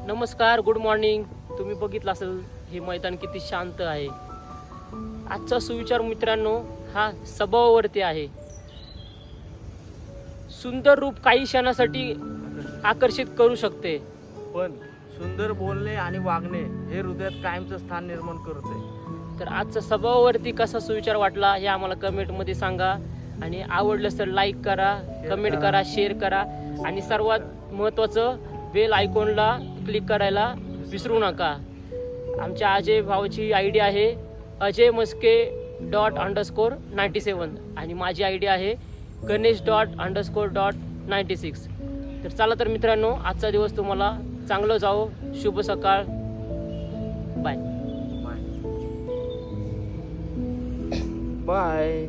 नमस्कार, good morning. तुम्ही बघितलं असेल हे मैदान किती शांत आहे. आजचा सुविचार मित्रांनो हा स्वभावावरती आहे. सुंदर रूप काही क्षणासाठी आकर्षित करू शकते, पण सुंदर बोलणे आणि वागणे हे हृदयात कायमचं स्थान निर्माण करते. तर आजचा स्वभावावरती कसा सुविचार वाटला हे आम्हाला कमेंटमध्ये सांगा. आणि आवडलं तर लाईक करा, कमेंट करा, शेअर करा आणि सर्वात महत्त्वाचं बेल आयकॉनला क्लिक करायला विसरू नका. आमच्या अजय भाऊची आय डी आहे ajay_._97 आणि माझी आय डी आहे ganesh._.96. तर चला तर मित्रांनो, आजचा दिवस तुम्हाला चांगलं जाओ. शुभ सकाळ. Bye bye.